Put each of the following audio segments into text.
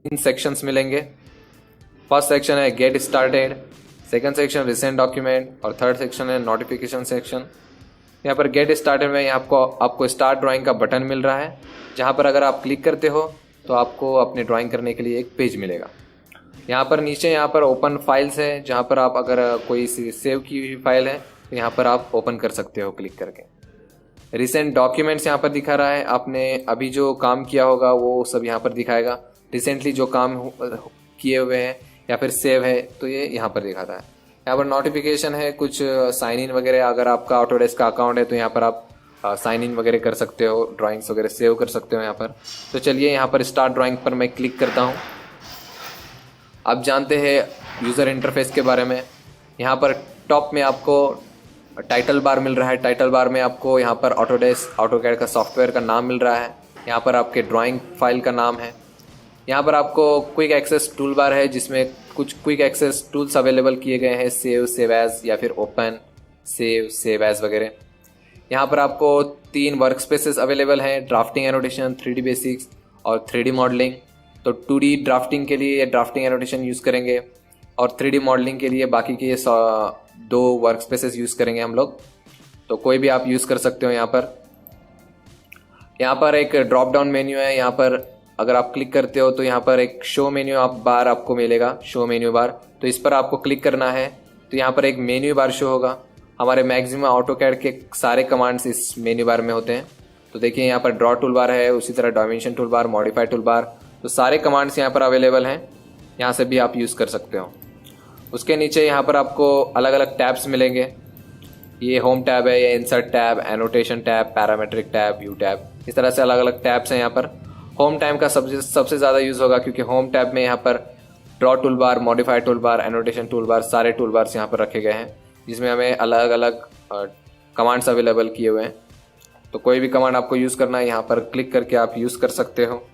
तीन सेक्शंस मिलेंगे। First section है get started, second section recent document और थर्ड सेक्शन है नोटिफिकेशन सेक्शन। यहाँ पर गेट स्टार्टेड में आपको स्टार्ट ड्राइंग का बटन मिल रहा है, जहाँ पर अगर आप क्लिक करते हो तो आपको अपनी ड्राइंग करने के लिए एक पेज मिलेगा। यहाँ पर नीचे यहाँ पर ओपन फाइल्स है, जहाँ पर आप अगर कोई सेव की हुई फाइल है तो यहाँ पर आप ओपन कर सकते हो क्लिक करके। रिसेंट डॉक्यूमेंट्स यहाँ पर दिखा रहा है, आपने अभी जो काम किया होगा वो सब यहाँ पर दिखाएगा। रिसेंटली जो काम किए हुए हैं या फिर सेव है तो ये यहाँ पर दिखाता है। यहाँ पर नोटिफिकेशन है, कुछ साइन इन वगैरह, अगर आपका ऑटोडेस्क का अकाउंट है तो यहाँ पर आप साइन इन वगैरह कर सकते हो, ड्राइंग्स वगैरह सेव कर सकते हो यहाँ पर। तो चलिए यहाँ पर स्टार्ट ड्राइंग पर मैं क्लिक करता हूँ। आप जानते हैं यूज़र इंटरफेस के बारे में। यहाँ पर टॉप में आपको टाइटल बार मिल रहा है, टाइटल बार में आपको यहाँ पर ऑटोडेस्क ऑटोकैड का सॉफ्टवेयर का नाम मिल रहा है, यहाँ पर आपके ड्राइंग फाइल का नाम है। यहाँ पर आपको क्विक एक्सेस टूल बार है, जिसमें कुछ क्विक एक्सेस टूल्स अवेलेबल किए गए हैं, सेव, सेव एज या फिर ओपन, सेव, सेव एज वगैरह। यहाँ पर आपको 3 वर्क स्पेसेस अवेलेबल हैं, ड्राफ्टिंग एनोटेशन, 3D बेसिक्स और 3D मॉडलिंग। तो 2D ड्राफ्टिंग के लिए ड्राफ्टिंग एनोटेशन यूज़ करेंगे और 3D मॉडलिंग के लिए बाकी के 2 वर्क स्पेसेस यूज़ करेंगे हम लोग। तो कोई भी आप यूज़ कर सकते हो। यहाँ पर एक ड्रॉप डाउन मेन्यू है, यहाँ पर अगर आप क्लिक करते हो तो यहाँ पर एक शो मेन्यू बार आपको मिलेगा, शो मेन्यू बार। तो इस पर आपको क्लिक करना है तो यहाँ पर एक मेन्यू बार शो होगा। हमारे मैक्सिमम ऑटोकैड के सारे कमांड्स इस मेन्यू बार में होते हैं। तो देखिए यहाँ पर ड्रॉ टूल बार है, उसी तरह dimension tool bar, modify tool bar, तो सारे कमांड्स यहाँ पर अवेलेबल हैं, यहाँ से भी आप यूज़ कर सकते हो। उसके नीचे यहाँ पर आपको अलग अलग टैब्स मिलेंगे। ये होम टैब है, ये insert tab, annotation tab, parametric tab, view tab, इस तरह से अलग अलग टैब्स हैं यहाँ पर। होम टैब का सबसे ज़्यादा यूज़ होगा, क्योंकि होम टैब में यहाँ पर draw tool bar, modify tool bar, annotation tool bar, सारे टूल बार्स यहाँ पर रखे गए हैं, जिसमें हमें अलग अलग कमांड्स अवेलेबल किए हुए हैं। तो कोई भी कमांड आपको यूज़ करना है, यहाँ पर क्लिक करके आप यूज़ कर सकते हो।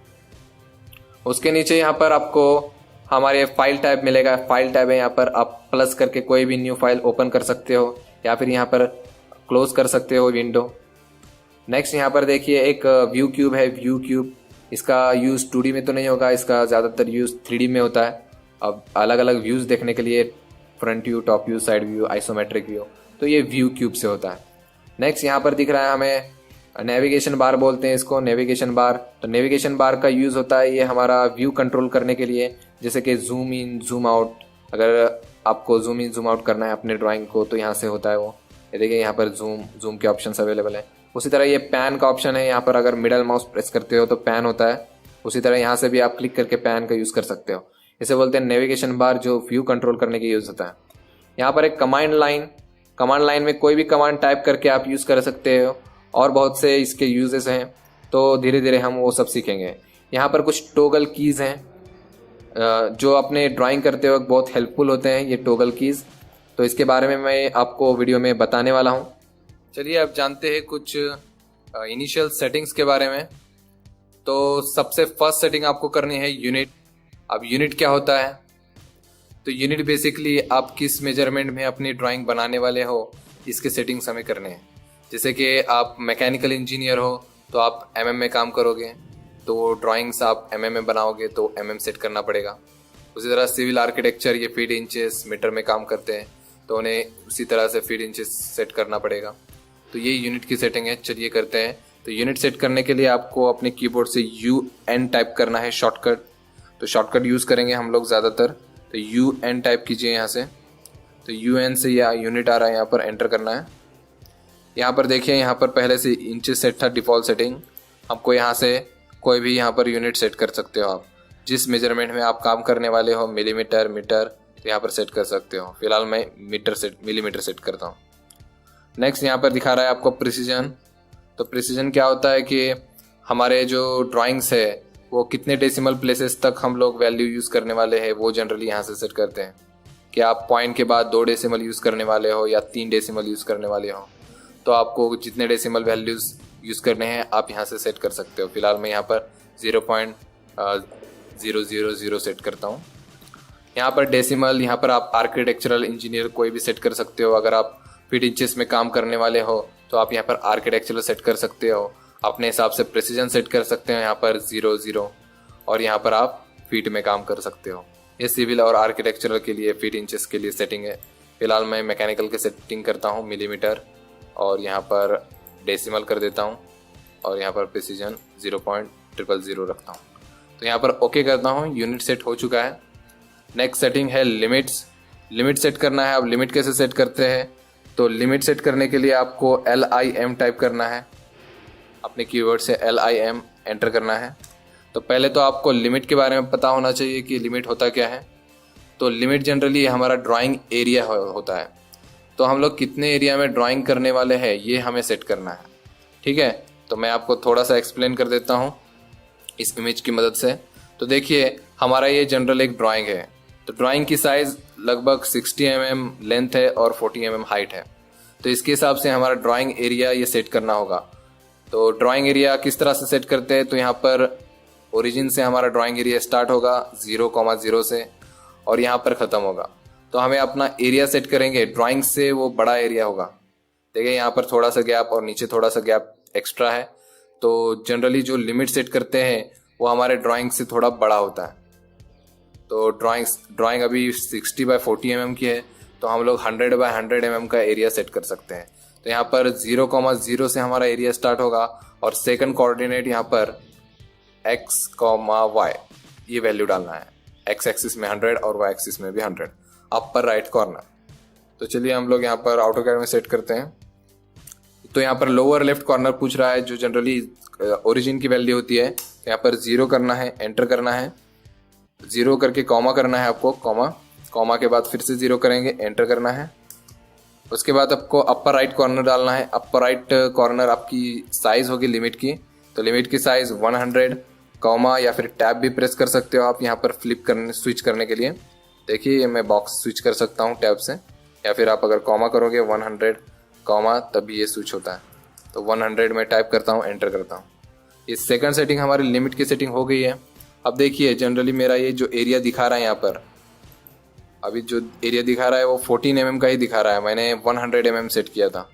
उसके नीचे यहाँ पर आपको हमारे फाइल टैब मिलेगा। फाइल टैब है, यहाँ पर आप प्लस करके कोई भी न्यू फाइल ओपन कर सकते हो या फिर यहाँ पर क्लोज कर सकते हो विंडो। नेक्स्ट यहाँ पर देखिए एक व्यू क्यूब है, व्यू क्यूब। इसका यूज़ 2D में तो नहीं होगा, इसका ज़्यादातर यूज़ 3D में होता है। अब अलग अलग व्यूज़ देखने के लिए, front view, top view, side view, isometric view, तो ये व्यू क्यूब से होता है। नेक्स्ट यहाँ पर दिख रहा है हमें नेविगेशन बार, बोलते हैं इसको नेविगेशन बार। तो नेविगेशन बार का यूज़ होता है ये हमारा व्यू कंट्रोल करने के लिए, जैसे कि जूम इन, जूम आउट। अगर आपको जूम इन, जूम आउट करना है अपने ड्राइंग को तो यहाँ से होता है वो। ये देखिए यहाँ पर जूम के ऑप्शंस अवेलेबल हैं। उसी तरह ये पैन का ऑप्शन है, यहाँ पर अगर मिडल माउस प्रेस करते हो तो पैन होता है। उसी तरह यहाँ से भी आप क्लिक करके पैन का यूज़ कर सकते हो। इसे बोलते हैं नेविगेशन बार, जो व्यू कंट्रोल करने के यूज़ होता है। यहाँ पर एक कमांड लाइन में कोई भी कमांड टाइप करके आप यूज़ कर सकते हो, और बहुत से इसके यूजेस हैं, तो धीरे धीरे हम वो सब सीखेंगे। यहाँ पर कुछ टोगल कीज़ हैं जो अपने ड्राइंग करते वक्त बहुत हेल्पफुल होते हैं, ये टोगल कीज़। तो इसके बारे में मैं आपको वीडियो में बताने वाला हूँ। चलिए अब जानते हैं कुछ इनिशियल सेटिंग्स के बारे में। तो सबसे फर्स्ट सेटिंग आपको करनी है यूनिट। अब यूनिट क्या होता है? तो यूनिट बेसिकली आप किस मेजरमेंट में अपनी ड्राइंग बनाने वाले हो, इसके सेटिंग्स हमें करने हैं। जैसे कि आप मैकेनिकल इंजीनियर हो तो आप mm में काम करोगे, तो ड्राइंग्स आप mm में बनाओगे तो mm सेट करना पड़ेगा। उसी तरह सिविल आर्किटेक्चर ये फीट इंचेस मीटर में काम करते हैं, तो उन्हें उसी तरह से फीट इंचेस सेट करना पड़ेगा। तो ये यूनिट की सेटिंग है। चलिए करते हैं। तो यूनिट सेट करने के लिए आपको अपने कीबोर्ड से UN टाइप करना है, शॉर्टकट। तो शॉर्टकट यूज़ करेंगे हम लोग ज़्यादातर, तो UN टाइप कीजिए यहाँ से। तो UN से या यूनिट आ रहा है, यहाँ पर एंटर करना है। यहाँ पर देखिए, यहाँ पर पहले से इंचेस सेट था डिफ़ॉल्ट सेटिंग। आपको यहाँ से कोई भी यहाँ पर यूनिट सेट कर सकते हो। आप जिस मेजरमेंट में आप काम करने वाले हो, मिलीमीटर, मीटर, तो यहाँ पर सेट कर सकते हो। फिलहाल मैं मिलीमीटर सेट करता हूँ। नेक्स्ट यहाँ पर दिखा रहा है आपको प्रिसीजन। तो प्रिसीजन क्या होता है कि हमारे जो ड्राइंग्स है वो कितने डेसिमल प्लेसेस तक हम लोग वैल्यू यूज़ करने वाले हैं, वो जनरली यहाँ से सेट करते हैं। कि आप पॉइंट के बाद 2 डेसिमल यूज़ करने वाले हो या 3 डेसिमल यूज़ करने वाले हो, तो आपको जितने डेसिमल वैल्यूज़ यूज़ करने हैं आप यहाँ से सेट कर सकते हो। फिलहाल मैं यहाँ पर 0.000 सेट करता हूँ। यहाँ पर डेसिमल, यहाँ पर आप आर्किटेक्चरल इंजीनियर कोई भी सेट कर सकते हो। अगर आप फीट इंचेस में काम करने वाले हो तो आप यहाँ पर आर्किटेक्चरल सेट कर सकते हो। अपने हिसाब से प्रेसिजन सेट कर सकते हो, यहाँ पर 0 0, और यहाँ पर आप फीट में काम कर सकते हो। ये सिविल और आर्किटेक्चरल के लिए फीट इंचेस के लिए सेटिंग है। फिलहाल मैं मैकेनिकल के सेटिंग करता हूँ मिलीमीटर, और यहाँ पर डेसिमल कर देता हूँ, और यहाँ पर प्रिसीजन 0.000 रखता हूँ। तो यहाँ पर ओके करता हूँ, यूनिट सेट हो चुका है। नेक्स्ट सेटिंग है लिमिट्स। लिमिट सेट करना है। अब लिमिट कैसे सेट करते हैं, तो लिमिट सेट करने के लिए आपको LIM टाइप करना है, अपने कीवर्ड से LIM एंटर करना है। तो पहले तो आपको लिमिट के बारे में पता होना चाहिए कि लिमिट होता क्या है। तो लिमिट जनरली हमारा ड्राइंग एरिया होता है। तो हम लोग कितने एरिया में ड्राइंग करने वाले हैं ये हमें सेट करना है, ठीक है। तो मैं आपको थोड़ा सा एक्सप्लेन कर देता हूँ इस इमेज की मदद से। तो देखिए हमारा ये जनरल एक ड्राइंग है। तो ड्राइंग की साइज लगभग 60 mm लेंथ है और 40 mm हाइट है। तो इसके हिसाब से हमारा ड्राइंग एरिया ये सेट करना होगा। तो ड्राइंग एरिया किस तरह से सेट करते हैं, तो यहाँ पर ओरिजिन से हमारा ड्राइंग एरिया स्टार्ट होगा 0,0 से और यहाँ पर ख़त्म होगा। तो हमें अपना एरिया सेट करेंगे, ड्राइंग से वो बड़ा एरिया होगा। देखिए यहाँ पर थोड़ा सा गैप और नीचे थोड़ा सा गैप एक्स्ट्रा है। तो जनरली जो लिमिट सेट करते हैं वो हमारे ड्राइंग से थोड़ा बड़ा होता है। तो ड्राइंग अभी 60/40 mm की है, तो हम लोग 100/100 mm का एरिया सेट कर सकते हैं। तो यहाँ पर 0,0 से हमारा एरिया स्टार्ट होगा और सेकंड कोऑर्डिनेट यहाँ पर x, y ये वैल्यू डालना है। x एक्सिस में 100 और y एक्सिस में भी 100, अपर राइट कॉर्नर। तो चलिए हम लोग यहाँ पर AutoCAD में सेट करते हैं। तो यहाँ पर लोअर लेफ्ट कॉर्नर पूछ रहा है, जो जनरली ओरिजिन की वैल्यू होती है। यहाँ पर 0 करना है, एंटर करना है, 0 करके कॉमा करना है आपको, कॉमा के बाद फिर से 0 करेंगे, एंटर करना है। उसके बाद आपको अपर राइट कॉर्नर डालना है। अपर राइट कॉर्नर आपकी साइज होगी लिमिट की। तो लिमिट की साइज 100, कॉमा या फिर टैब भी प्रेस कर सकते हो आप यहाँ पर स्विच करने के लिए। देखिए ये मैं बॉक्स स्विच कर सकता हूँ टैब से, या फिर आप अगर कॉमा करोगे 100 कॉमा तभी ये स्विच होता है। तो 100 में टाइप करता हूँ, एंटर करता हूँ। ये सेकंड सेटिंग हमारी लिमिट की सेटिंग हो गई है। अब देखिए जनरली मेरा ये जो एरिया दिखा रहा है यहाँ पर, अभी जो एरिया दिखा रहा है वो 14 mm का ही दिखा रहा है। मैंने 100 mm सेट किया था।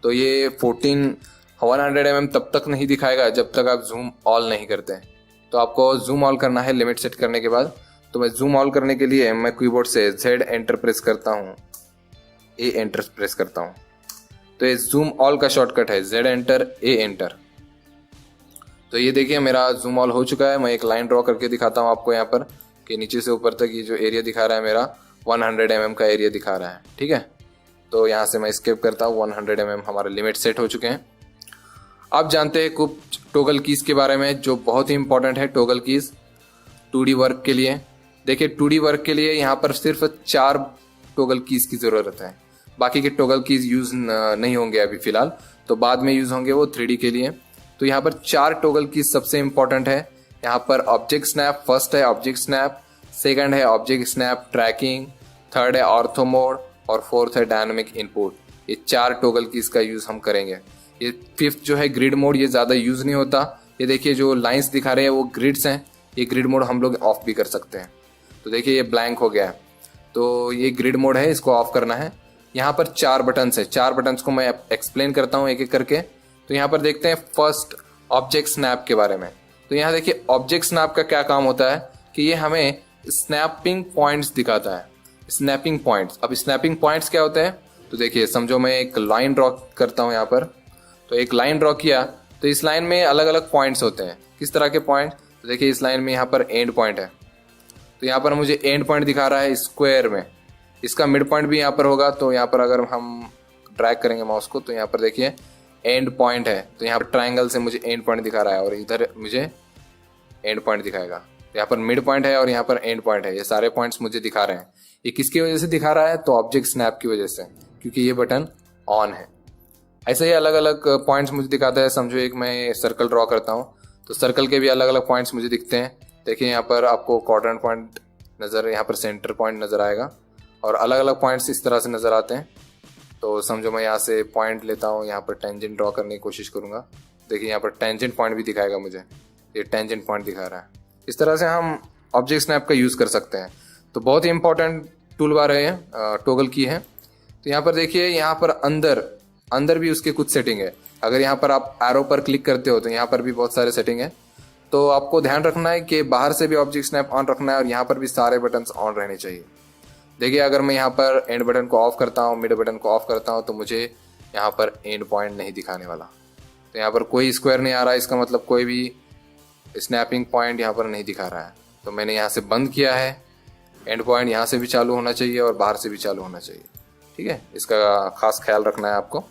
तो ये 100 mm तब तक नहीं दिखाएगा जब तक आप जूम ऑल नहीं करते। तो आपको जूम ऑल करना है लिमिट सेट करने के बाद। तो मैं जूम ऑल करने के लिए मैं कीबोर्ड से Z एंटर प्रेस करता हूँ, A एंटर प्रेस करता हूँ। तो ये जूम ऑल का शॉर्टकट है, Z एंटर A एंटर। तो ये देखिए मेरा जूम ऑल हो चुका है। मैं एक लाइन ड्रॉ करके दिखाता हूँ आपको यहाँ पर कि नीचे से ऊपर तक ये जो एरिया दिखा रहा है मेरा 100 mm का एरिया दिखा रहा है, ठीक है। तो यहाँ से मैं स्किप करता हूँ। 100 mm हमारे लिमिट सेट हो चुके हैं। अब जानते हैं कुछ टॉगल कीज के बारे में जो बहुत ही इंपॉर्टेंट है। टॉगल कीज 2D वर्क के लिए। देखिए 2D वर्क के लिए यहाँ पर सिर्फ 4 टॉगल कीज की ज़रूरत है। बाकी के टॉगल कीज यूज़ नहीं होंगे अभी फ़िलहाल, तो बाद में यूज़ होंगे वो 3D के लिए। तो यहाँ पर 4 टॉगल कीज सबसे इंपॉर्टेंट है। यहाँ पर ऑब्जेक्ट स्नैप, फर्स्ट है ऑब्जेक्ट स्नैप, सेकंड है ऑब्जेक्ट स्नैप ट्रैकिंग, थर्ड है ऑर्थो मोड और फोर्थ है डायनामिक इनपुट। ये 4 टॉगल कीज का यूज़ हम करेंगे। ये फिफ्थ जो है ग्रिड मोड, ये ज़्यादा यूज़ नहीं होता। ये देखिए जो लाइंस दिखा रहे हैं वो ग्रिड्स हैं। ये ग्रिड मोड हम लोग ऑफ भी कर सकते हैं। तो देखिए ये ब्लैंक हो गया है, तो ये ग्रिड मोड है, इसको ऑफ करना है। यहाँ पर 4 बटन्स है। 4 बटन्स को मैं एक्सप्लेन करता हूँ एक एक करके। तो यहाँ पर देखते हैं फर्स्ट ऑब्जेक्ट स्नैप के बारे में। तो यहाँ देखिए ऑब्जेक्ट स्नैप का क्या काम होता है कि ये हमें स्नैपिंग पॉइंट्स दिखाता है। Snapping points. अब स्नैपिंग पॉइंट्स क्या होते हैं, तो देखिए समझो मैं एक लाइन ड्रॉ करता हूँ यहाँ पर। तो एक लाइन ड्रॉ किया, तो इस लाइन में अलग अलग पॉइंट्स होते हैं। किस तरह के पॉइंट, तो देखिए इस लाइन में यहाँ पर एंड पॉइंट है। तो यहाँ पर मुझे एंड पॉइंट दिखा रहा है स्क्वायर में। इसका मिड पॉइंट भी यहाँ पर होगा। तो यहाँ पर अगर हम ड्रैग करेंगे माउस को तो यहाँ पर देखिए एंड पॉइंट है। तो यहाँ पर ट्राइंगल से मुझे एंड पॉइंट दिखा रहा है और इधर मुझे एंड पॉइंट दिखाएगा। तो यहाँ पर मिड पॉइंट है और यहाँ पर एंड पॉइंट है। ये सारे पॉइंट्स मुझे दिखा रहे हैं। ये किसकी वजह से दिखा रहा है, तो ऑब्जेक्ट स्नैप की वजह से, क्योंकि ये बटन ऑन है। ऐसे ही अलग अलग पॉइंट्स मुझे दिखाता है। समझो एक मैं सर्कल ड्रॉ करता हूँ, तो सर्कल के भी अलग अलग पॉइंट्स मुझे दिखते हैं। देखिए यहाँ पर आपको क्वाड्रेंट पॉइंट नज़र, यहाँ पर सेंटर पॉइंट नज़र आएगा और अलग अलग पॉइंट्स इस तरह से नज़र आते हैं। तो समझो मैं यहाँ से पॉइंट लेता हूँ, यहाँ पर टेंजेंट ड्रॉ करने की कोशिश करूँगा। देखिए यहाँ पर टेंजेंट पॉइंट भी दिखाएगा मुझे, ये टेंजेंट पॉइंट दिखा रहा है। इस तरह से हम ऑब्जेक्ट स्नैप का यूज़ कर सकते हैं। तो बहुत ही इंपॉर्टेंट टूल बार है, टॉगल की है। तो यहाँ पर देखिए यहाँ पर अंदर भी उसके कुछ सेटिंग है। अगर यहाँ पर आप एरो पर क्लिक करते हो तो यहाँ पर भी बहुत सारे सेटिंग है। तो आपको ध्यान रखना है कि बाहर से भी ऑब्जेक्ट स्नैप ऑन रखना है और यहाँ पर भी सारे बटन्स ऑन रहने चाहिए। देखिए अगर मैं यहाँ पर एंड बटन को ऑफ करता हूँ, मिड बटन को ऑफ करता हूँ, तो मुझे यहाँ पर एंड पॉइंट नहीं दिखाने वाला। तो यहाँ पर कोई स्क्वायर नहीं आ रहा है, इसका मतलब कोई भी स्नैपिंग पॉइंट यहाँ पर नहीं दिखा रहा है। तो मैंने यहाँ से बंद किया है। एंड पॉइंट यहाँ से भी चालू होना चाहिए और बाहर से भी चालू होना चाहिए। ठीक है, इसका खास ख्याल रखना है आपको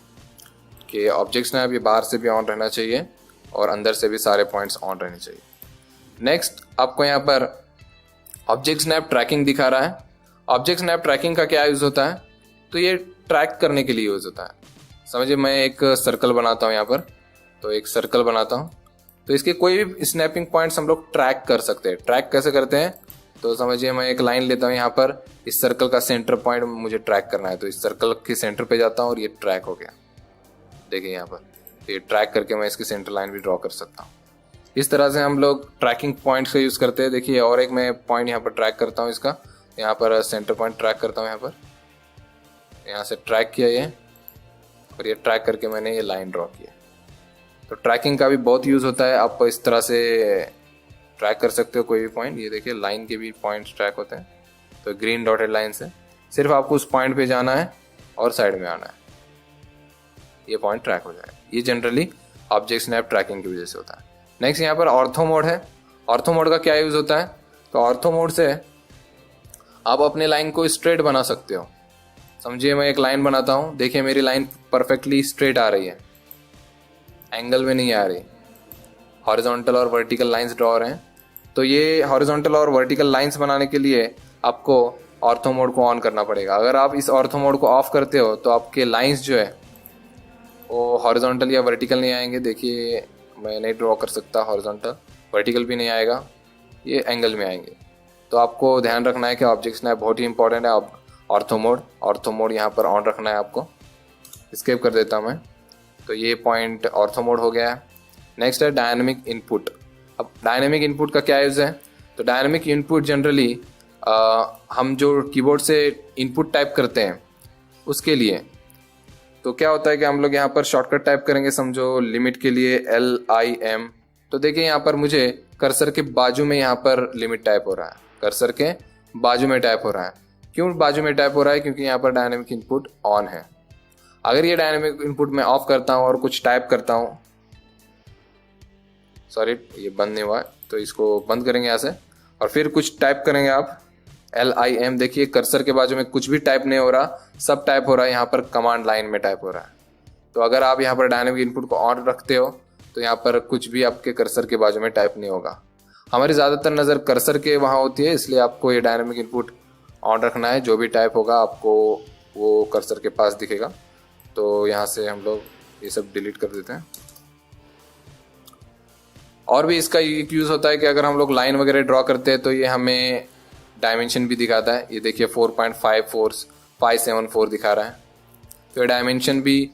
कि ऑब्जेक्ट स्नैप ये बाहर से भी ऑन रहना चाहिए और अंदर से भी सारे पॉइंट्स ऑन रहने चाहिए। नेक्स्ट आपको यहाँ पर ऑब्जेक्ट स्नैप ट्रैकिंग दिखा रहा है। ऑब्जेक्ट स्नैप ट्रैकिंग का क्या यूज़ होता है? तो ये ट्रैक करने के लिए यूज़ होता है। समझिए मैं एक सर्कल बनाता हूँ यहाँ पर, तो एक सर्कल बनाता हूँ, तो इसके कोई भी स्नैपिंग पॉइंट्स हम लोग ट्रैक कर सकते हैं। ट्रैक कैसे करते हैं? तो समझिए मैं एक लाइन लेता हूँ यहाँ पर, इस सर्कल का सेंटर पॉइंट मुझे ट्रैक करना है, तो इस सर्कल के सेंटर पे जाता हूँ और ये ट्रैक हो गया। देखिए यहाँ पर, तो ये ट्रैक करके मैं इसकी सेंटर लाइन भी ड्रॉ कर सकता हूँ। इस तरह से हम लोग ट्रैकिंग पॉइंट्स का यूज़ करते हैं। देखिए और एक मैं पॉइंट यहाँ पर ट्रैक करता हूँ, इसका यहाँ पर सेंटर पॉइंट ट्रैक करता हूँ, यहाँ से ट्रैक किया ये, और ये ट्रैक करके मैंने ये लाइन ड्रॉ किया। तो ट्रैकिंग का भी बहुत यूज़ होता है। आप इस तरह से ट्रैक कर सकते हो कोई भी पॉइंट। ये देखिए लाइन के भी पॉइंट्स ट्रैक होते हैं, तो ग्रीन डॉटेड लाइन से सिर्फ आपको उस पॉइंट पे जाना है और साइड में आना है, ये पॉइंट ट्रैक हो जाएगा। ये जनरली ऑब्जेक्ट स्नैप ट्रैकिंग की वजह से होता है। नेक्स्ट यहाँ पर ऑर्थो मोड है। ऑर्थो मोड का क्या यूज़ होता है? तो ऑर्थो मोड से आप अपने लाइन को स्ट्रेट बना सकते हो। समझिए मैं एक लाइन बनाता हूँ, देखिए मेरी लाइन परफेक्टली स्ट्रेट आ रही है, एंगल में नहीं आ रही। हॉरिजॉन्टल और वर्टिकल लाइंस ड्रॉ हो रहे हैं। तो ये हॉरिजॉन्टल और वर्टिकल लाइंस बनाने के लिए आपको ऑर्थो मोड को ऑन करना पड़ेगा। अगर आप इस ऑर्थो मोड को ऑफ करते हो तो आपके लाइंस जो है वो हॉरिजॉन्टल या वर्टिकल नहीं आएंगे। देखिए मैं नहीं ड्रॉ कर सकता हॉरिजॉन्टल, वर्टिकल भी नहीं आएगा, ये एंगल में आएंगे। तो आपको ध्यान रखना है कि ऑब्जेक्ट स्नैप बहुत ही इंपॉर्टेंट है। आप ऑर्थो मोड यहाँ पर ऑन रखना है आपको। स्केप कर देता हूँ मैं। तो ये पॉइंट ऑर्थो मोड हो गया है। नेक्स्ट है डायनेमिक इनपुट। अब डायनेमिक इनपुट का क्या यूज़ है? तो डायनेमिक इनपुट जनरली हम जो कीबोर्ड से इनपुट टाइप करते हैं उसके लिए, तो क्या होता है कि हम लोग यहाँ पर शॉर्टकट टाइप करेंगे, समझो लिमिट के लिए LIM। तो देखिए यहाँ पर मुझे कर्सर के बाजू में यहाँ पर लिमिट टाइप हो रहा है, कर्सर के बाजू में टाइप हो रहा है। क्यों बाजू में टाइप हो रहा है? क्योंकि यहाँ पर डायनेमिक इनपुट ऑन है। अगर ये डायनेमिक इनपुट मैं ऑफ करता हूँ और कुछ टाइप करता हूँ, सॉरी ये बंद नहीं हुआ है, तो इसको बंद करेंगे यहाँ से और फिर कुछ टाइप करेंगे आप LIM। देखिए कर्सर के बाजू में कुछ भी टाइप नहीं हो रहा, सब टाइप हो रहा है यहाँ पर कमांड लाइन में टाइप हो रहा है। तो अगर आप यहाँ पर डायनेमिक इनपुट को ऑन रखते हो तो यहाँ पर कुछ भी आपके कर्सर के बाजू में टाइप नहीं होगा। हमारी ज़्यादातर नज़र कर्सर के वहाँ होती है, इसलिए आपको ये डायनेमिक इनपुट ऑन रखना है। जो भी टाइप होगा आपको वो कर्सर के पास दिखेगा। तो यहाँ से हम लोग ये सब डिलीट कर देते हैं। और भी इसका एक यूज़ होता है कि अगर हम लोग लाइन वगैरह ड्रॉ करते हैं तो ये हमें डायमेंशन भी दिखाता है। ये देखिए 4.574 दिखा रहा है। तो ये डायमेंशन भी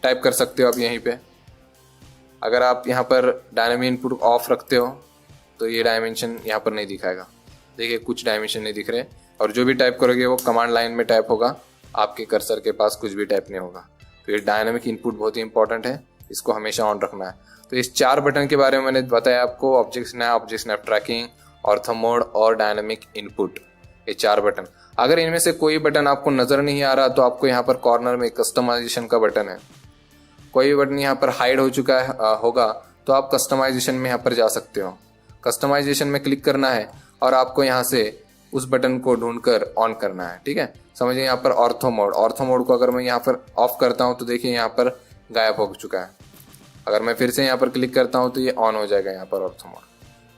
टाइप कर सकते हो आप यहीं पे। अगर आप यहाँ पर डायनेमिक इनपुट ऑफ रखते हो तो ये डायमेंशन यहाँ पर नहीं दिखाएगा। देखिए कुछ डायमेंशन नहीं दिख रहे, और जो भी टाइप करोगे वो कमांड लाइन में टाइप होगा, आपके कर्सर के पास कुछ भी टाइप नहीं होगा। तो ये डायनेमिक इनपुट बहुत ही इंपॉर्टेंट है, इसको हमेशा ऑन रखना है। तो इस 4 बटन के बारे में मैंने बताया आपको, object snap tracking, ortho mode और डायनेमिक इनपुट, ये 4 बटन। अगर इनमें से कोई बटन आपको नज़र नहीं आ रहा तो आपको यहाँ पर कॉर्नर में कस्टमाइजेशन का बटन है। कोई भी बटन यहाँ पर हाइड हो चुका है होगा तो आप कस्टमाइजेशन में यहाँ पर जा सकते हो। कस्टमाइजेशन में क्लिक करना है और आपको यहाँ से उस बटन को ढूंढकर ऑन करना है। ठीक है, समझिए यहाँ पर ऑर्थो मोड को अगर मैं यहाँ पर ऑफ करता हूँ तो देखिए यहाँ पर गायब हो चुका है। अगर मैं फिर से यहाँ पर क्लिक करता हूँ तो ये ऑन हो जाएगा यहाँ पर ऑर्थो मोड।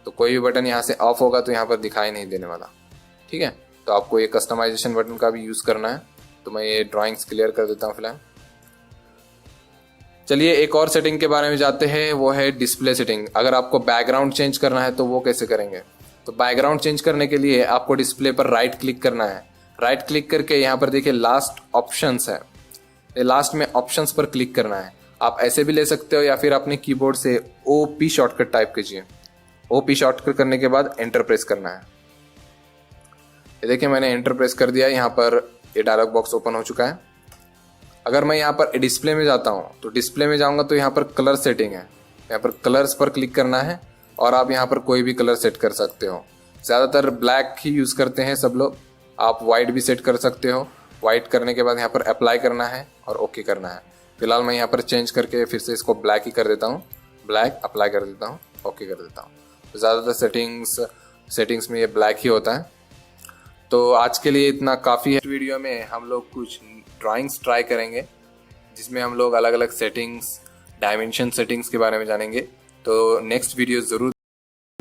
तो कोई भी बटन यहाँ से ऑफ होगा तो यहाँ पर दिखाई नहीं देने वाला। ठीक है, तो आपको ये कस्टमाइजेशन बटन का भी यूज़ करना है। तो मैं ये ड्राइंग्स क्लियर कर देता हूँ फिलहाल। चलिए एक और सेटिंग के बारे में जाते हैं, वो है डिस्प्ले सेटिंग। अगर आपको बैकग्राउंड चेंज करना है तो वो कैसे करेंगे? तो बैकग्राउंड चेंज करने के लिए आपको डिस्प्ले पर राइट क्लिक करना है। राइट क्लिक करके यहाँ पर देखिए लास्ट ऑप्शंस है, लास्ट में ऑप्शंस पर क्लिक करना है। आप ऐसे भी ले सकते हो या फिर अपने कीबोर्ड से OP शॉर्टकट टाइप कीजिए। OP शॉर्टकट करने के बाद एंटर प्रेस करना है। ये देखिए मैंने एंटर प्रेस कर दिया, यहाँ पर ये डायलॉग बॉक्स ओपन हो चुका है। अगर मैं यहाँ पर डिस्प्ले में जाता हूँ तो डिस्प्ले में जाऊँगा तो यहाँ पर कलर सेटिंग है, यहाँ पर कलर्स पर क्लिक करना है और आप यहाँ पर कोई भी कलर सेट कर सकते हो। ज़्यादातर ब्लैक ही यूज़ करते हैं सब लोग, आप वाइट भी सेट कर सकते हो। वाइट करने के बाद यहाँ पर अप्लाई करना है और ओके करना है। फिलहाल मैं यहाँ पर चेंज करके फिर से इसको ब्लैक ही कर देता हूँ, ब्लैक अप्लाई कर देता हूँ, ओके कर देता हूँ। तो ज़्यादातर सेटिंग्स में ये ब्लैक ही होता है। तो आज के लिए इतना काफ़ी है। वीडियो में हम लोग कुछ ड्राइंग्स ट्राई करेंगे जिसमें हम लोग अलग अलग सेटिंग्स, डायमेंशन सेटिंग्स के बारे में जानेंगे। तो नेक्स्ट वीडियो ज़रूर